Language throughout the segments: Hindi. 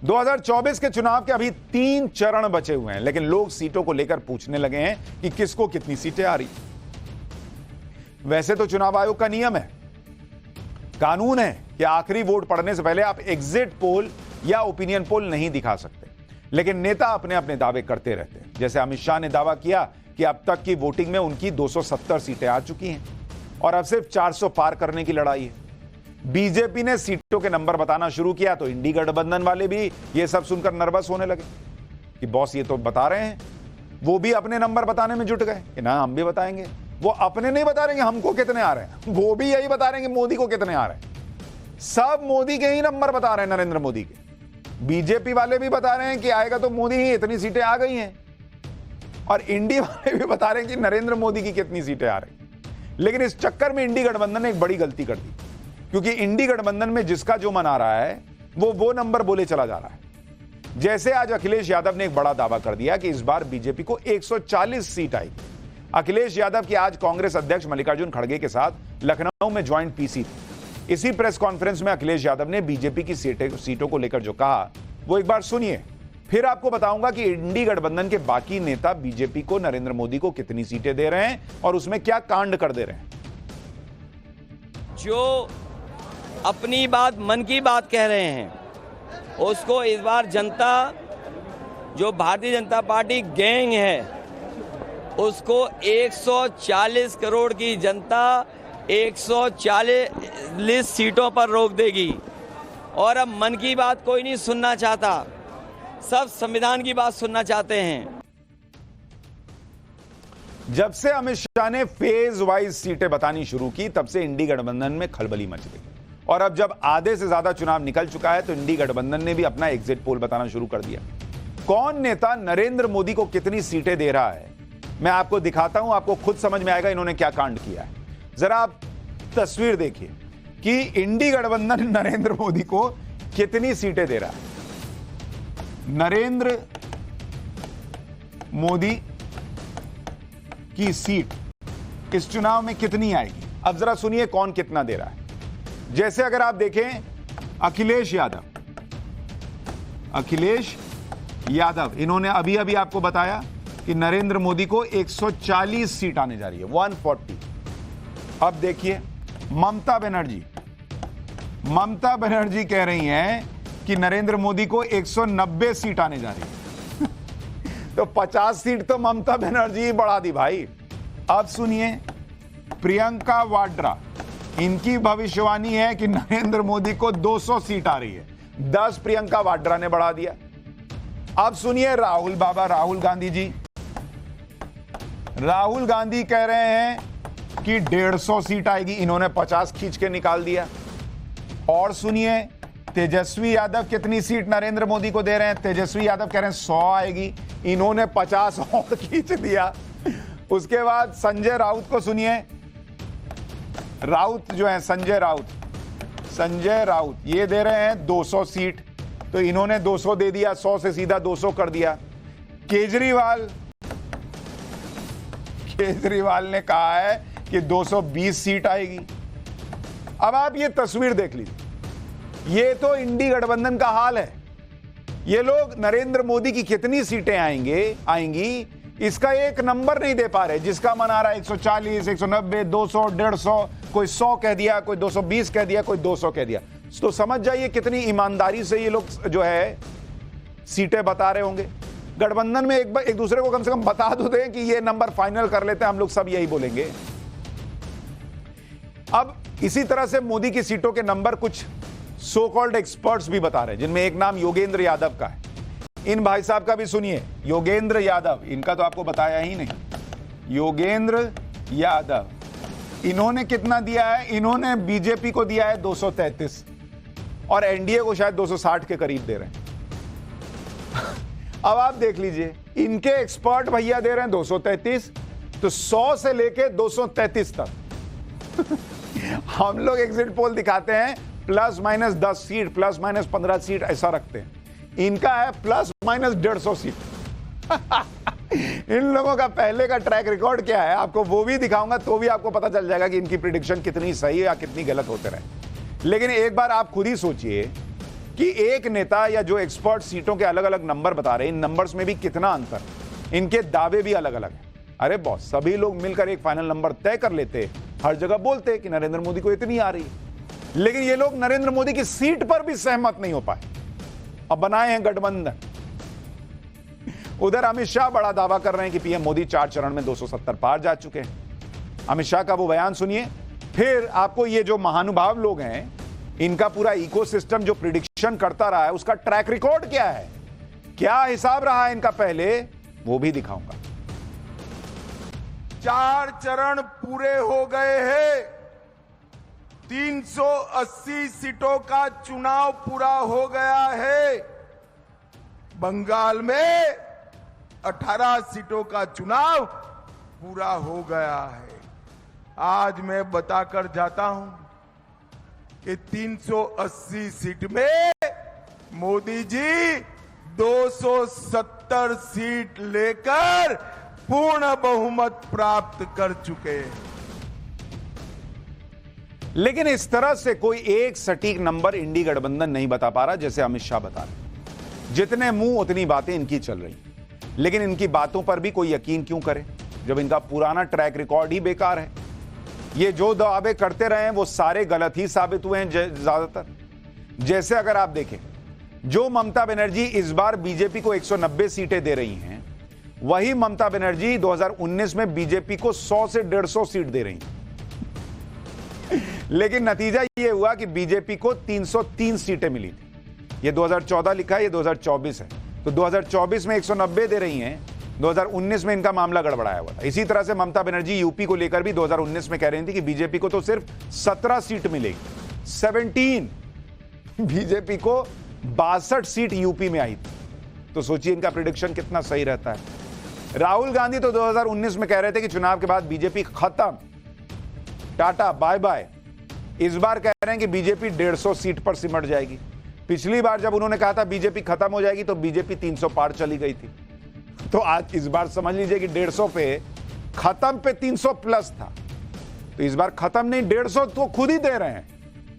2024 के चुनाव के अभी 3 चरण बचे हुए हैं, लेकिन लोग सीटों को लेकर पूछने लगे हैं कि किसको कितनी सीटें आ रही। वैसे तो चुनाव आयोग का नियम है, कानून है कि आखिरी वोट पड़ने से पहले आप एग्जिट पोल या ओपिनियन पोल नहीं दिखा सकते, लेकिन नेता अपने अपने दावे करते रहते हैं। जैसे अमित शाह ने दावा किया कि अब तक की वोटिंग में उनकी 270 सीटें आ चुकी हैं और अब सिर्फ 400 पार करने की लड़ाई है। बीजेपी ने सीटों के नंबर बताना शुरू किया तो इंडी गठबंधन वाले भी ये सब सुनकर नर्वस होने लगे कि बॉस ये तो बता रहे हैं, वो भी अपने नंबर बताने में जुट गए कि ना हम भी बताएंगे। वो अपने नहीं बता रहे हैं हमको कितने आ रहे हैं, वो भी यही बता रहे हैं कि मोदी को कितने आ रहे हैं। सब मोदी के ही नंबर बता रहे हैं, नरेंद्र मोदी के। बीजेपी वाले भी बता रहे हैं कि आएगा तो मोदी ही, इतनी सीटें आ गई हैं, और इंडी वाले भी बता रहे हैं कि नरेंद्र मोदी की कितनी सीटें आ रही। लेकिन इस चक्कर में इंडी गठबंधन ने एक बड़ी गलती कर दी, क्योंकि इंडी गठबंधन में जिसका जो मन आ रहा है वो नंबर बोले चला जा रहा है। जैसे आज अखिलेश यादव ने एक बड़ा दावा कर दिया कि इस बार बीजेपी को 140 सीट आएगी। अखिलेश यादव की आज कांग्रेस अध्यक्ष मल्लिकार्जुन खड़गे के साथ लखनऊ में ज्वाइंट पीसी थी। इसी प्रेस कॉन्फ्रेंस में अखिलेश यादव ने बीजेपी की सीटों को लेकर जो कहा वो एक बार सुनिए, फिर आपको बताऊंगा कि इंडी गठबंधन के बाकी नेता बीजेपी को, नरेंद्र मोदी को कितनी सीटें दे रहे हैं और उसमें क्या कांड कर दे रहे हैं। जो अपनी बात, मन की बात कह रहे हैं, उसको इस बार जनता, जो भारतीय जनता पार्टी गैंग है, उसको 140 करोड़ की जनता 140 सीटों पर रोक देगी। और अब मन की बात कोई नहीं सुनना चाहता, सब संविधान की बात सुनना चाहते हैं। जब से अमित शाह ने फेज वाइज सीटें बतानी शुरू की, तब से इंडी गठबंधन में खलबली मच गई। और अब जब आधे से ज्यादा चुनाव निकल चुका है तो इंडी गठबंधन ने भी अपना एग्जिट पोल बताना शुरू कर दिया। कौन नेता नरेंद्र मोदी को कितनी सीटें दे रहा है मैं आपको दिखाता हूं, आपको खुद समझ में आएगा इन्होंने क्या कांड किया है। जरा आप तस्वीर देखिए कि इंडी गठबंधन नरेंद्र मोदी को कितनी सीटें दे रहा है। नरेंद्र मोदी की सीट इस चुनाव में कितनी आएगी, अब जरा सुनिए कौन कितना दे रहा है। जैसे अगर आप देखें अखिलेश यादव, इन्होंने अभी अभी आपको बताया कि नरेंद्र मोदी को 140 सीट आने जा रही है, 140। अब देखिए ममता बनर्जी कह रही हैं कि नरेंद्र मोदी को 190 सीट आने जा रही है तो 50 सीट तो ममता बनर्जी ही बढ़ा दी भाई। अब सुनिए प्रियंका वाड्रा, इनकी भविष्यवाणी है कि नरेंद्र मोदी को 200 सीट आ रही है, 10 प्रियंका वाड्रा ने बढ़ा दिया। अब सुनिए राहुल गांधी जी, राहुल गांधी कह रहे हैं कि 150 सीट आएगी, इन्होंने 50 खींच के निकाल दिया। और सुनिए तेजस्वी यादव कितनी सीट नरेंद्र मोदी को दे रहे हैं, तेजस्वी यादव कह रहे हैं 100 आएगी, इन्होंने 50 और खींच दिया। उसके बाद संजय राउत को सुनिए, राउत जो है संजय राउत ये दे रहे हैं 200 सीट, तो इन्होंने 200 दे दिया, 100 से सीधा 200 कर दिया। केजरीवाल ने कहा है कि 220 सीट आएगी। अब आप ये तस्वीर देख लीजिए, ये तो इंडी गठबंधन का हाल है। ये लोग नरेंद्र मोदी की कितनी सीटें आएंगी इसका एक नंबर नहीं दे पा रहे। जिसका मन आ रहा है 140, 190, 200, 150, कोई 100 कह दिया, कोई 220 कह दिया, कोई 200 कह दिया। तो समझ जाइए कितनी ईमानदारी से ये लोग जो है सीटें बता रहे होंगे। गठबंधन में एक दूसरे को कम से कम बता दो दें कि ये नंबर फाइनल कर लेते हैं, हम लोग सब यही बोलेंगे। अब इसी तरह से मोदी की सीटों के नंबर कुछ सो कॉल्ड एक्सपर्ट्स भी बता रहे हैं, जिनमें एक नाम योगेंद्र यादव का है। इन भाई साहब का भी सुनिए, योगेंद्र यादव, इनका तो आपको बताया ही नहीं। योगेंद्र यादव इन्होंने कितना दिया है, इन्होंने बीजेपी को दिया है 233 और एनडीए को शायद 260 के करीब दे रहे हैं। अब आप देख लीजिए, इनके एक्सपर्ट भैया दे रहे हैं 233, तो 100 से लेके 233 तक हम लोग एग्जिट पोल दिखाते हैं plus minus 10 seat, plus minus 15 seat ऐसा रखते हैं। इनका है प्लस माइनस 150 सीट इन लोगों का पहले का ट्रैक रिकॉर्ड क्या है आपको वो भी दिखाऊंगा, तो भी आपको पता चल जाएगा कि इनकी प्रिडिक्शन कितनी सही है या कितनी गलत होते रहे। लेकिन एक बार आप खुद ही सोचिए कि एक नेता या जो एक्सपर्ट सीटों के अलग अलग नंबर बता रहे हैं, इन नंबर्स में भी कितना अंतर, इनके दावे भी अलग अलग हैं। अरे बॉस, सभी लोग मिलकर एक फाइनल नंबर तय कर लेते, हर जगह बोलते कि नरेंद्र मोदी को इतनी आ रही, लेकिन ये लोग नरेंद्र मोदी की सीट पर भी सहमत नहीं हो पाए, अब बनाए हैं गठबंधन। उधर अमित शाह बड़ा दावा कर रहे हैं कि पीएम मोदी 4 चरण में 270 पार जा चुके हैं। अमित शाह का वो बयान सुनिए, फिर आपको ये जो महानुभाव लोग हैं, इनका पूरा इकोसिस्टम जो प्रिडिक्शन करता रहा है, उसका ट्रैक रिकॉर्ड क्या है, क्या हिसाब रहा है इनका पहले, वो भी दिखाऊंगा। 4 चरण पूरे हो गए हैं, 380 सीटों का चुनाव पूरा हो गया है। बंगाल में 18 सीटों का चुनाव पूरा हो गया है। आज मैं बताकर जाता हूं कि 380 सीट में मोदी जी 270 सीट लेकर पूर्ण बहुमत प्राप्त कर चुके हैं। लेकिन इस तरह से कोई एक सटीक नंबर इंडी गठबंधन नहीं बता पा रहा, जैसे अमित शाह बता रहे। जितने मुंह उतनी बातें इनकी चल रही, लेकिन इनकी बातों पर भी कोई यकीन क्यों करे जब इनका पुराना ट्रैक रिकॉर्ड ही बेकार है। ये जो दावे करते रहे हैं वो सारे गलत ही साबित हुए हैं ज्यादातर। जैसे अगर आप देखें, जो ममता बनर्जी इस बार बीजेपी को 190 सीटें दे रही हैं, वही ममता बनर्जी 2019 में बीजेपी को 100 से 150 सीट दे रही हैं। लेकिन नतीजा यह हुआ कि बीजेपी को 303 सीटें मिली थी। ये 2014 लिखा है, ये 2024 है, तो 2024 में 190 दे रही हैं, 2019 में इनका मामला गड़बड़ाया हुआ था। इसी तरह से ममता बनर्जी यूपी को लेकर भी 2019 में कह रही थी कि बीजेपी को तो सिर्फ 17 सीट मिलेगी, 17। बीजेपी को 62 सीट यूपी में आई थी। तो सोचिए इनका प्रेडिक्शन कितना सही रहता है। राहुल गांधी तो 2019 में कह रहे थे कि चुनाव के बाद बीजेपी खत्म, टाटा बाय बाय। इस बार कह रहे हैं कि बीजेपी 150 सीट पर सिमट जाएगी। पिछली बार जब उन्होंने कहा था बीजेपी खत्म हो जाएगी तो बीजेपी 300 पार चली गई थी। तो आज इस बार समझ लीजिए कि 150 पे खत्म पे 300 प्लस था, तो इस बार खत्म नहीं 150 तो खुद ही दे रहे हैं,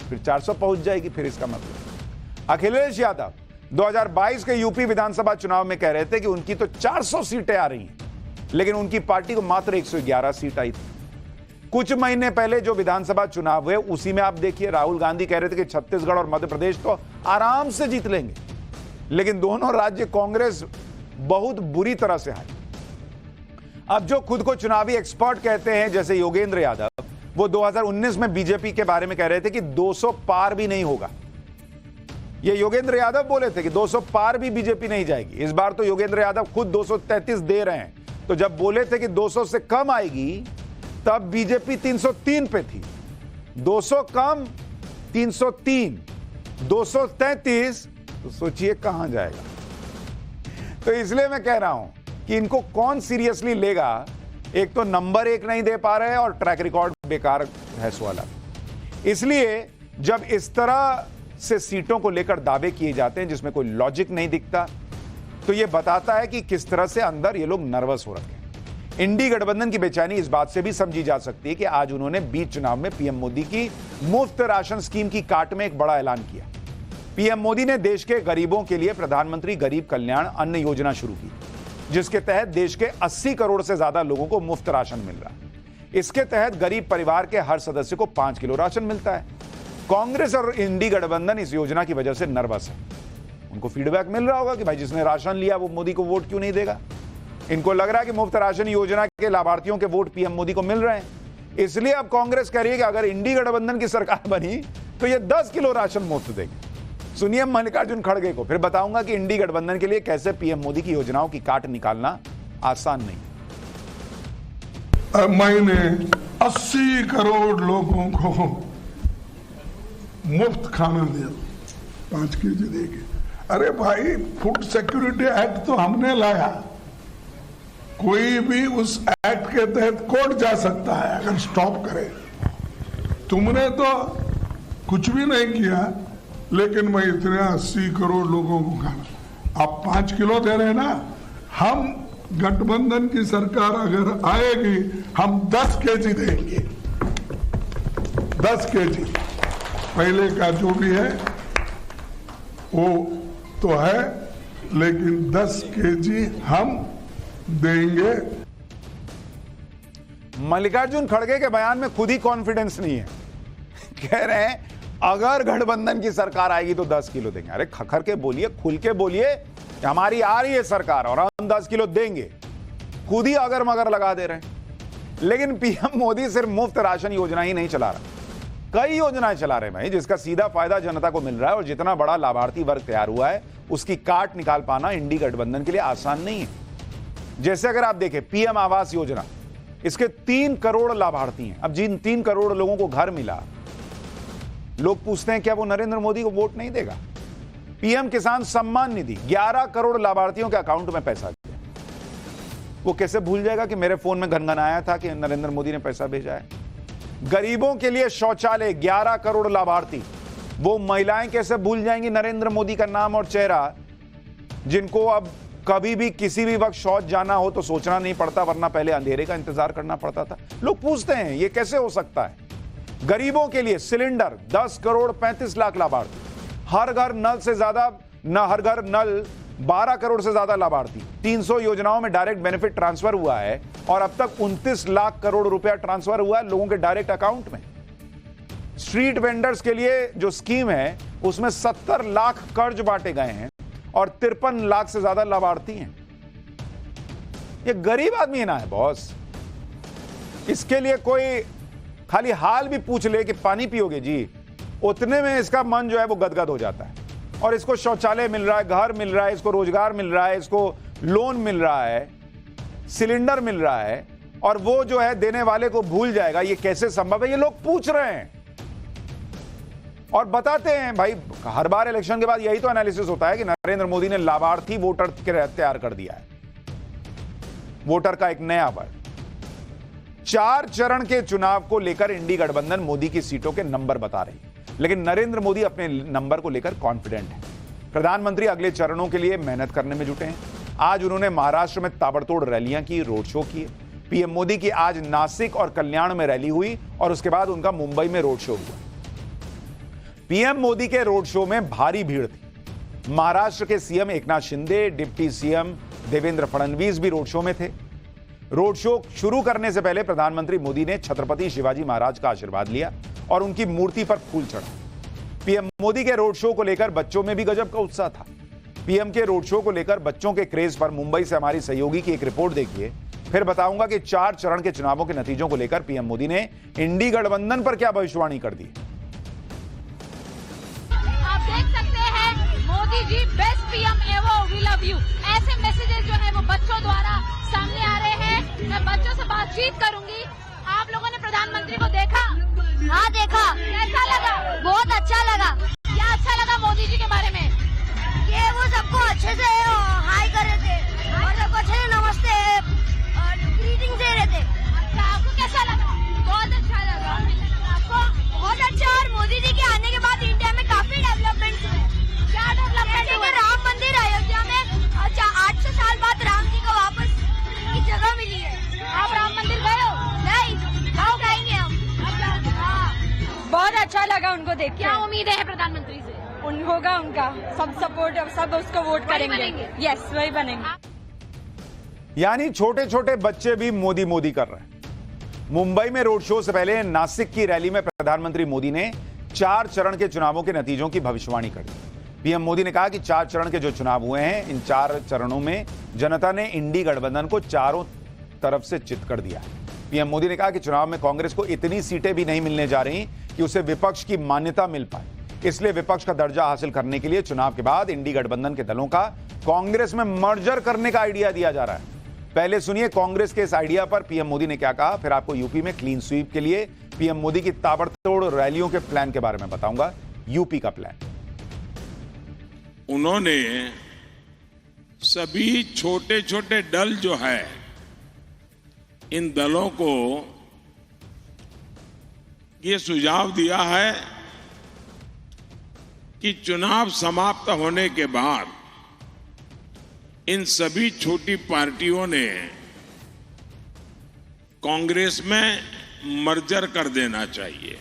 फिर 400 पहुंच जाएगी। फिर इसका मतलब अखिलेश यादव 2022 के यूपी विधानसभा चुनाव में कह रहे थे कि उनकी तो 400 सीटें आ रही हैं, लेकिन उनकी पार्टी को मात्र 111 सीट आई थी। कुछ महीने पहले जो विधानसभा चुनाव हुए उसी में आप देखिए, राहुल गांधी कह रहे थे कि छत्तीसगढ़ और मध्य प्रदेश तो आराम से जीत लेंगे, लेकिन दोनों राज्य कांग्रेस बहुत बुरी तरह से हारी। अब जो खुद को चुनावी एक्सपर्ट कहते हैं जैसे योगेंद्र यादव, वो 2019 में बीजेपी के बारे में कह रहे थे कि 200 पार भी नहीं होगा। ये योगेंद्र यादव बोले थे कि 200 पार भी बीजेपी नहीं जाएगी। इस बार तो योगेंद्र यादव खुद 233 दे रहे हैं। तो जब बोले थे कि 200 से कम आएगी तब बीजेपी 303 पे थी। 200 कम 303, 233, तो सोचिए कहां जाएगा। तो इसलिए मैं कह रहा हूं कि इनको कौन सीरियसली लेगा। एक तो नंबर एक नहीं दे पा रहे हैं और ट्रैक रिकॉर्ड बेकार है वाला। इसलिए जब इस तरह से सीटों को लेकर दावे किए जाते हैं जिसमें कोई लॉजिक नहीं दिखता, तो यह बताता है कि किस तरह से अंदर ये लोग नर्वस हो रखे हैं। इंडी गठबंधन की बेचैनी इस बात से भी समझी जा सकती है कि आज उन्होंने बीच चुनाव में पीएम मोदी की मुफ्त राशन स्कीम की काट में एक बड़ा ऐलान किया। पीएम मोदी ने देश के गरीबों के लिए प्रधानमंत्री गरीब कल्याण अन्न योजना शुरू की, जिसके तहत देश के 80 करोड़ से ज्यादा लोगों को मुफ्त राशन मिल रहा है। इसके तहत गरीब परिवार के हर सदस्य को 5 किलो राशन मिलता है। कांग्रेस और इंडी गठबंधन इस योजना की वजह से नर्वस है। उनको फीडबैक मिल रहा होगा कि भाई जिसने राशन लिया वो मोदी को वोट क्यों नहीं देगा। इनको लग रहा है कि मुफ्त राशन योजना के लाभार्थियों के वोट पीएम मोदी को मिल रहे हैं। इसलिए अब कांग्रेस कह रही है कि अगर इंडी गठबंधन की सरकार बनी तो ये 10 किलो राशन मुफ्त देगी। सुनिए मल्लिकार्जुन खड़गे को, फिर बताऊंगा कि इंडी गठबंधन के लिए कैसे पीएम मोदी की योजनाओं की काट निकालना आसान नहीं। मैंने 80 करोड़ लोगों को मुफ्त खाना दिया, 5 केजी देके। अरे भाई, फूड सिक्योरिटी एक्ट तो हमने लाया, कोई भी उस एक्ट के तहत कोर्ट जा सकता है अगर स्टॉप करे। तुमने तो कुछ भी नहीं किया, लेकिन मैं इतने 80 करोड़ लोगों को खाना, आप 5 किलो दे रहे ना। हम गठबंधन की सरकार अगर आएगी हम 10 केजी देंगे, 10 केजी। पहले का जो भी है वो तो है, लेकिन 10 केजी हम देंगे। मल्लिकार्जुन खड़गे के बयान में खुद ही कॉन्फिडेंस नहीं है। कह रहे हैं अगर गठबंधन की सरकार आएगी तो 10 किलो देंगे। अरे खखर के बोलिए, खुल के बोलिए कि हमारी आ रही है सरकार और हम 10 किलो देंगे। खुद ही अगर मगर लगा दे रहे हैं। लेकिन पीएम मोदी सिर्फ मुफ्त राशन योजना ही नहीं चला रहा, कई योजनाएं चला रहे हैं भाई, जिसका सीधा फायदा जनता को मिल रहा है। और जितना बड़ा लाभार्थी वर्ग तैयार हुआ है उसकी काट निकाल पाना इंडी गठबंधन के लिए आसान नहीं है। जैसे अगर आप देखें पीएम आवास योजना, इसके 3 करोड़ लाभार्थी हैं। अब जिन 3 करोड़ लोगों को घर मिला, लोग पूछते हैं क्या वो नरेंद्र मोदी को वोट नहीं देगा? पीएम किसान सम्मान निधि 11 करोड़ लाभार्थियों के अकाउंट में पैसा गया। वो कैसे भूल जाएगा कि मेरे फोन में घनघनाया था कि नरेंद्र मोदी ने पैसा भेजा है? गरीबों के लिए शौचालय 11 करोड़ लाभार्थी, वो महिलाएं कैसे भूल जाएंगी नरेंद्र मोदी का नाम और चेहरा, जिनको अब कभी भी किसी भी वक्त शौच जाना हो तो सोचना नहीं पड़ता, वरना पहले अंधेरे का इंतजार करना पड़ता था। लोग पूछते हैं ये कैसे हो सकता है? गरीबों के लिए सिलेंडर 10 करोड़ 35 लाख लाभार्थी, हर घर नल से ज्यादा हर घर नल 12 करोड़ से ज्यादा लाभार्थी, 300 योजनाओं में डायरेक्ट बेनिफिट ट्रांसफर हुआ है और अब तक 29 लाख करोड़ रुपया ट्रांसफर हुआ है लोगों के डायरेक्ट अकाउंट में। स्ट्रीट वेंडर्स के लिए जो स्कीम है उसमें 70 लाख कर्ज बांटे गए हैं और 53 लाख से ज्यादा लाभार्थी हैं। ये गरीब आदमी ना है बॉस, इसके लिए कोई खाली हाल भी पूछ ले कि पानी पियोगे जी, उतने में इसका मन जो है वो गदगद हो जाता है। और इसको शौचालय मिल रहा है, घर मिल रहा है, इसको रोजगार मिल रहा है, इसको लोन मिल रहा है, सिलेंडर मिल रहा है, और वो जो है देने वाले को भूल जाएगा। ये कैसे संभव है? ये लोग पूछ रहे हैं और बताते हैं भाई। हर बार इलेक्शन के बाद यही तो एनालिसिस होता है कि नरेंद्र मोदी ने लाभार्थी वोटर तैयार कर दिया है, वोटर का एक नया वर्ग। 4 चरण के चुनाव को लेकर इंडी गठबंधन मोदी की सीटों के नंबर बता रही है, लेकिन नरेंद्र मोदी अपने नंबर को लेकर कॉन्फिडेंट है। प्रधानमंत्री अगले चरणों के लिए मेहनत करने में जुटे हैं। आज उन्होंने महाराष्ट्र में ताबड़तोड़ रैलियां की, रोड शो किए। पीएम मोदी की आज नासिक और कल्याण में रैली हुई और उसके बाद उनका मुंबई में रोड शो हुआ। पीएम मोदी के रोड शो में भारी भीड़ थी। महाराष्ट्र के CM Eknath Shinde, deputy CM Devendra Fadnavis भी रोड शो में थे। रोड शो शुरू करने से पहले प्रधानमंत्री मोदी ने छत्रपति शिवाजी महाराज का आशीर्वाद लिया और उनकी मूर्ति पर फूल चढ़ा। पीएम मोदी के रोड शो को लेकर बच्चों में भी गजब का उत्साह था। पीएम के रोड शो को लेकर बच्चों के क्रेज पर मुंबई से हमारी सहयोगी की एक रिपोर्ट देखिए, फिर बताऊंगा कि 4 चरण के चुनावों के नतीजों को लेकर पीएम मोदी ने इंडी गठबंधन पर क्या भविष्यवाणी कर दी। आप देख सकते हैं Modi ji best PM ever, we love you, ऐसे मैसेजेस जो है वो बच्चों द्वारा सामने आ रहे हैं। मैं बच्चों से बातचीत करूंगी। आप लोगों ने प्रधानमंत्री को देखा? हाँ देखा। कैसा लगा? बहुत अच्छा लगा। क्या अच्छा लगा मोदी जी के बारे में? ये वो सबको अच्छे से हाई कर रहे थे और सबको अच्छे से नमस्ते ग्रीटिंग दे रहे थे। अच्छा, आपको कैसा लगा? बहुत अच्छा लगा। आपको? बहुत अच्छा। और मोदी जी के आने के बाद इंडिया में काफी डेवलपमेंट हुए। क्या डेवलपमेंट हुआ? राम मंदिर अयोध्या में 800 साल बाद राम जी को वापस की जगह मिली है। आप राम मंदिर गए हो? नहीं। आओ जाएंगे हम। बहुत अच्छा लगा उनको देख के। क्या उम्मीदें हैं प्रधानमंत्री से? होगा उनका सब सपोर्ट, सब उसको वोट करेंगे। यस, वही बनेंगे। यानी छोटे छोटे बच्चे भी मोदी मोदी कर रहे हैं। मुंबई में रोड शो से पहले नासिक की रैली में प्रधानमंत्री मोदी ने 4 चरण के चुनावों के नतीजों की भविष्यवाणी कर दी। पीएम मोदी ने कहा कि 4 चरण के जो चुनाव हुए हैं, इन 4 चरणों में जनता ने इंडी गठबंधन को चारों तरफ से चित कर दिया है। पीएम मोदी ने कहा कि चुनाव में कांग्रेस को इतनी सीटें भी नहीं मिलने जा रही कि उसे विपक्ष की मान्यता मिल पाए। इसलिए विपक्ष का दर्जा हासिल करने के लिए चुनाव के बाद इंडी गठबंधन के दलों का कांग्रेस में मर्जर करने का आइडिया दिया जा रहा है। पहले सुनिए कांग्रेस के इस आइडिया पर पीएम मोदी ने क्या कहा, फिर आपको यूपी में क्लीन स्वीप के लिए पीएम मोदी की ताबड़तोड़ रैलियों के प्लान के बारे में बताऊंगा। यूपी का प्लान। उन्होंने सभी छोटे छोटे दल जो है, इन दलों को ये सुझाव दिया है कि चुनाव समाप्त होने के बाद इन सभी छोटी पार्टियों ने कांग्रेस में मर्जर कर देना चाहिए,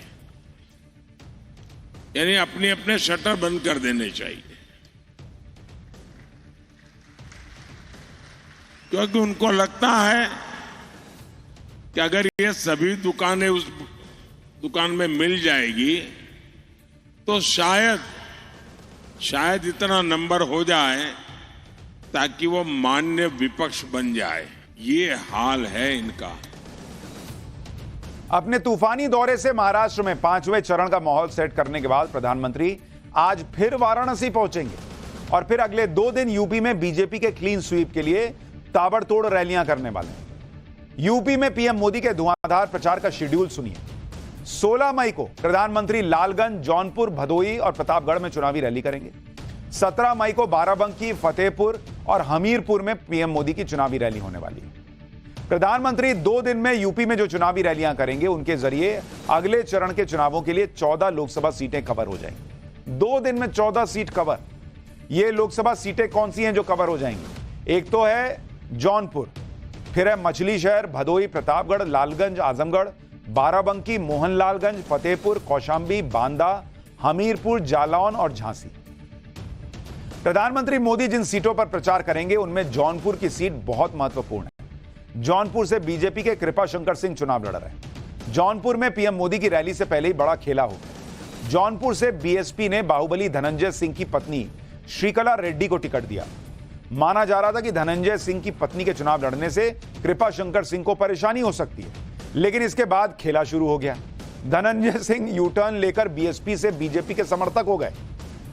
यानी अपने अपने शटर बंद कर देने चाहिए। क्योंकि उनको लगता है कि अगर ये सभी दुकानें उस दुकान में मिल जाएगी तो शायद इतना नंबर हो जाए ताकि वो मान्य विपक्ष बन जाए। ये हाल है इनका। अपने तूफानी दौरे से महाराष्ट्र में 5वें चरण का माहौल सेट करने के बाद प्रधानमंत्री आज फिर वाराणसी पहुंचेंगे और फिर अगले 2 दिन यूपी में बीजेपी के क्लीन स्वीप के लिए ताबड़तोड़ रैलियां करने वाले हैं। यूपी में पीएम मोदी के धुआंधार प्रचार का शेड्यूल सुनिए। 16 मई को प्रधानमंत्री लालगंज, जौनपुर, भदोही और प्रतापगढ़ में चुनावी रैली करेंगे। 17 मई को बाराबंकी, फतेहपुर और हमीरपुर में पीएम मोदी की चुनावी रैली होने वाली है। प्रधानमंत्री 2 दिन में यूपी में जो चुनावी रैलियां करेंगे उनके जरिए अगले चरण के चुनावों के लिए 14 लोकसभा सीटें कवर हो जाएंगी। 2 दिन में 14 सीट कवर। ये लोकसभा सीटें कौन सी हैं जो कवर हो जाएंगी? एक तो है जौनपुर, फिर है मछली शहर, भदोही, प्रतापगढ़, लालगंज, आजमगढ़, बाराबंकी, मोहनलालगंज, फतेहपुर, कौशाम्बी, बांदा, हमीरपुर, जालौन और झांसी। प्रधानमंत्री मोदी जिन सीटों पर प्रचार करेंगे उनमें जौनपुर की सीट बहुत महत्वपूर्ण है। जौनपुर से बीजेपी के कृपा शंकर सिंह चुनाव लड़ रहे हैं। जौनपुर में पीएम मोदी की रैली से पहले ही बड़ा खेला हो गया। जौनपुर से बीएसपी ने बाहुबली धनंजय सिंह की पत्नी श्रीकला रेड्डी को टिकट दिया। माना जा रहा था कि धनंजय सिंह की पत्नी के चुनाव लड़ने से कृपा शंकर सिंह को परेशानी हो सकती है, लेकिन इसके बाद खेला शुरू हो गया। धनंजय सिंह यू टर्न लेकर बीएसपी से बीजेपी के समर्थक हो गए।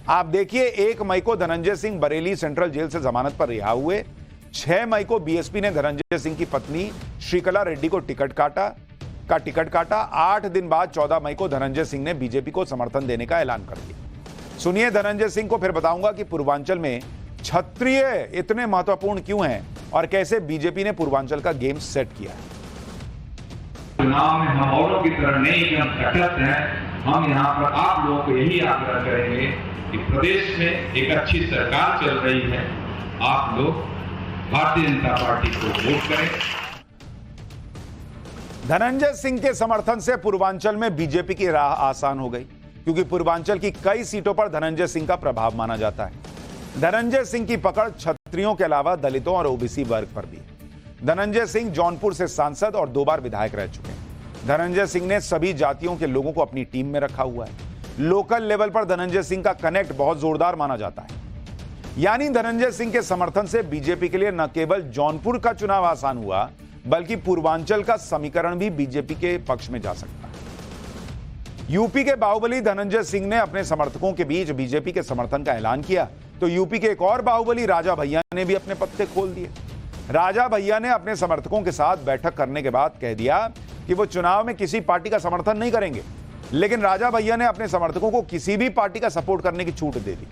आप देखिए, 1 मई को धनंजय सिंह बरेली सेंट्रल जेल से जमानत पर रिहा हुए। 6 मई को बीएसपी ने धनंजय सिंह की पत्नी श्रीकला रेड्डी को टिकट काटा। 8 दिन बाद 14 मई को धनंजय सिंह ने बीजेपी को समर्थन देने का ऐलान कर दिया। सुनिए धनंजय सिंह को, फिर बताऊंगा कि पूर्वांचल में क्षत्रिय इतने महत्वपूर्ण क्यों हैं और कैसे बीजेपी ने पूर्वांचल का गेम सेट किया है। चुनाव में हम औरों की तरह नहीं कि हम तटस्थ हैं। हम यहाँ पर आप लोगों को यही आग्रह करेंगे कि प्रदेश में एक अच्छी सरकार चल रही है, आप लोग भारतीय जनता पार्टी को वोट करें। धनंजय सिंह के समर्थन से पूर्वांचल में बीजेपी की राह आसान हो गई, क्योंकि पूर्वांचल की कई सीटों पर धनंजय सिंह का प्रभाव माना जाता है। धनंजय सिंह की पकड़ क्षत्रियों के अलावा दलितों और ओबीसी वर्ग पर भी है। धनंजय सिंह जौनपुर से सांसद और 2 बार विधायक रह चुके हैं। धनंजय सिंह ने सभी जातियों के लोगों को अपनी टीम में रखा हुआ है। लोकल लेवल पर धनंजय सिंह का कनेक्ट बहुत जोरदार माना जाता है। यानी धनंजय सिंह के समर्थन से बीजेपी के लिए न केवल जौनपुर का चुनाव आसान हुआ, बल्कि पूर्वांचल का समीकरण भी बीजेपी के पक्ष में जा सकता है। यूपी के बाहुबली धनंजय सिंह ने अपने समर्थकों के बीच बीजेपी के समर्थन का ऐलान किया, तो यूपी के एक और बाहुबली राजा भैया ने भी अपने पत्ते खोल दिए। राजा भैया ने अपने समर्थकों के साथ बैठक करने के बाद कह दिया कि वो चुनाव में किसी पार्टी का समर्थन नहीं करेंगे, लेकिन राजा भैया ने अपने समर्थकों को किसी भी पार्टी का सपोर्ट करने की छूट दे दी।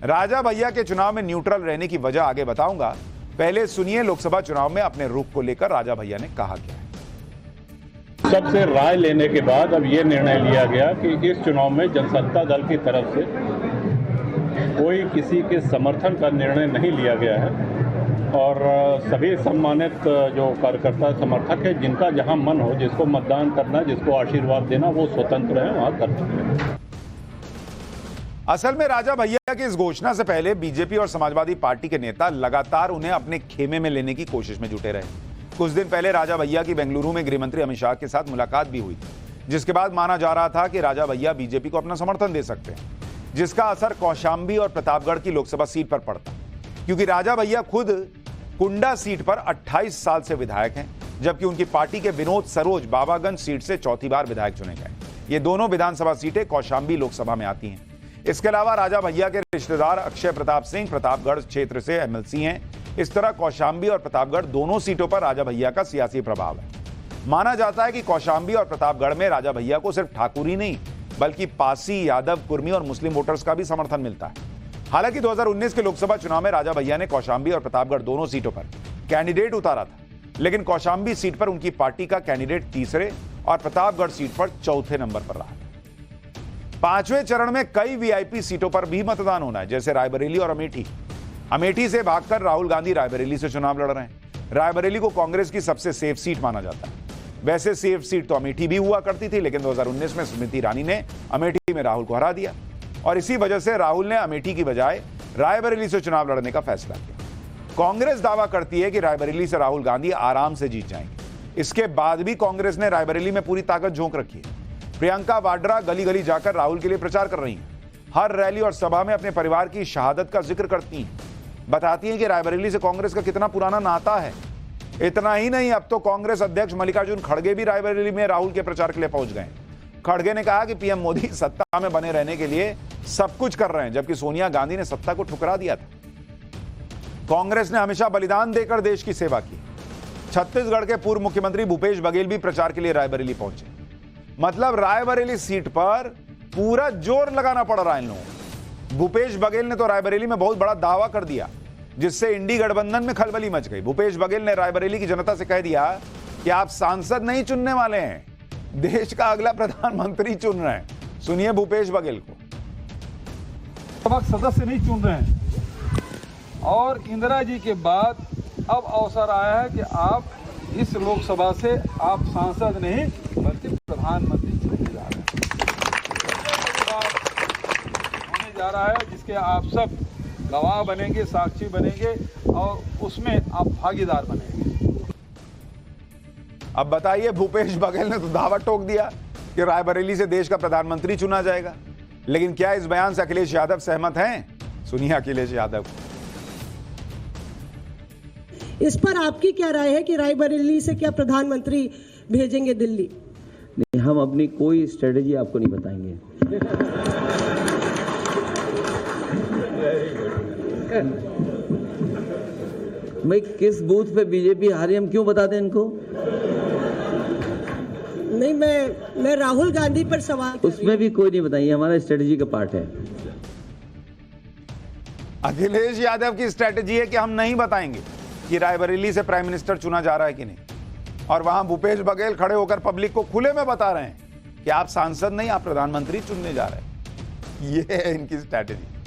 राजा भैया के चुनाव में न्यूट्रल रहने की वजह आगे बताऊंगा, पहले सुनिए लोकसभा चुनाव में अपने रुख को लेकर राजा भैया ने कहा क्या है। सबसे राय लेने के बाद अब ये निर्णय लिया गया कि इस चुनाव में जनसत्ता दल की तरफ से कोई किसी के समर्थन का निर्णय नहीं लिया गया है और सभी सम्मानित जो कार्यकर्ता समर्थक है, जिनका जहां मन हो, जिसको मतदान करना, जिसको आशीर्वाद देना, वो स्वतंत्र है, वहां कर सकते हैं। असल में राजा भैया की इस घोषणा से पहले बीजेपी और समाजवादी पार्टी के नेता लगातार उन्हें अपने खेमे में लेने की कोशिश में जुटे रहे। कुछ दिन पहले राजा भैया की बेंगलुरु में गृह मंत्री अमित शाह के साथ मुलाकात भी हुई थी, जिसके बाद माना जा रहा था कि राजा भैया बीजेपी को अपना समर्थन दे सकते हैं, जिसका असर कौशाम्बी और प्रतापगढ़ की लोकसभा सीट पर पड़ता, क्योंकि राजा भैया खुद कुंडा सीट पर 28 साल से विधायक हैं, जबकि उनकी पार्टी के विनोद सरोज बाबागंज सीट से 4थी बार विधायक चुने गए। ये दोनों विधानसभा सीटें कौशाम्बी लोकसभा में आती हैं। इसके अलावा राजा भैया के रिश्तेदार अक्षय प्रताप सिंह प्रतापगढ़ क्षेत्र से एमएलसी हैं। इस तरह कौशाम्बी और प्रतापगढ़ दोनों सीटों पर राजा भैया का सियासी प्रभाव है। माना जाता है कि कौशाम्बी और प्रतापगढ़ में राजा भैया को सिर्फ ठाकुर ही नहीं, बल्कि पासी, यादव, कुर्मी और मुस्लिम वोटर्स का भी समर्थन मिलता है। हालांकि 2019 के लोकसभा चुनाव में राजा भैया ने कौशाम्बी और प्रतापगढ़ दोनों सीटों पर कैंडिडेट उतारा था, लेकिन कौशाम्बी सीट पर उनकी पार्टी का कैंडिडेट तीसरे और प्रतापगढ़ सीट पर 4थे नंबर पर रहा। 5वें चरण में कई वीआईपी सीटों पर भी मतदान होना है, जैसे रायबरेली और अमेठी। अमेठी से भागकर राहुल गांधी रायबरेली से चुनाव लड़ रहे हैं। रायबरेली को कांग्रेस की सबसे सेफ सीट माना जाता है। वैसे सेफ सीट तो अमेठी भी हुआ करती थी, लेकिन 2019 में स्मृति ईरानी ने अमेठी में राहुल को हरा दिया और इसी वजह से राहुल ने अमेठी की बजाय रायबरेली से चुनाव लड़ने का फैसला किया। कांग्रेस दावा करती है कि रायबरेली से राहुल गांधी आराम से जीत जाएंगे। इसके बाद भी कांग्रेस ने रायबरेली में पूरी ताकत झोंक रखी है। प्रियंका वाड्रा गली गली जाकर राहुल के लिए प्रचार कर रही हैं। हर रैली और सभा में अपने परिवार की शहादत का जिक्र करती हैं, बताती हैं कि रायबरेली से कांग्रेस का कितना पुराना नाता है। इतना ही नहीं, अब तो कांग्रेस अध्यक्ष मल्लिकार्जुन खड़गे भी रायबरेली में राहुल के प्रचार के लिए पहुंच गए। खड़गे ने कहा कि पीएम मोदी सत्ता में बने रहने के लिए सब कुछ कर रहे हैं, जबकि सोनिया गांधी ने सत्ता को ठुकरा दिया था। कांग्रेस ने हमेशा बलिदान देकर देश की सेवा की। छत्तीसगढ़ के पूर्व मुख्यमंत्री भूपेश बघेल भी प्रचार के लिए रायबरेली पहुंचे। मतलब रायबरेली सीट पर पूरा जोर लगाना पड़ रहा है इन लोगों को। भूपेश बघेल ने तो रायबरेली में बहुत बड़ा दावा कर दिया, जिससे इंडी गठबंधन में खलबली मच गई। भूपेश बघेल ने रायबरेली की जनता से कह दिया कि आप सांसद नहीं चुनने वाले हैं, देश का अगला प्रधानमंत्री चुन रहे हैं। सुनिए भूपेश बघेल को। सदस्य नहीं चुन रहे हैं और इंदिरा जी के बाद अब अवसर आया है कि आप इस लोकसभा से आप सांसद नहीं बल्कि प्रधानमंत्री चुने जा रहे हैं। होने जा रहा है जिसके आप सब गवाह बनेंगे, साक्षी बनेंगे और उसमें आप भागीदार बनेंगे। अब बताइए, भूपेश बघेल ने तो दावा ठोक दिया कि रायबरेली से देश का प्रधानमंत्री चुना जाएगा, लेकिन क्या इस बयान से अखिलेश यादव सहमत हैं? सुनिए अखिलेश यादव। इस पर आपकी क्या राय है कि रायबरेली से क्या प्रधानमंत्री भेजेंगे दिल्ली? नहीं, हम अपनी कोई स्ट्रेटेजी आपको नहीं बताएंगे। भाई किस बूथ पे बीजेपी हारी हम क्यों बता दें इनको? नहीं, मैं राहुल गांधी पर सवाल, उसमें भी कोई नहीं बताइए, हमारा स्ट्रेटेजी का पार्ट है। अखिलेश यादव की स्ट्रेटेजी है कि हम नहीं बताएंगे कि रायबरेली से प्राइम मिनिस्टर चुना जा रहा है कि नहीं, और वहां भूपेश बघेल खड़े होकर पब्लिक को खुले में बता रहे हैं कि आप सांसद नहीं, आप प्रधानमंत्री चुनने जा रहे हैं। ये है इनकी स्ट्रेटेजी।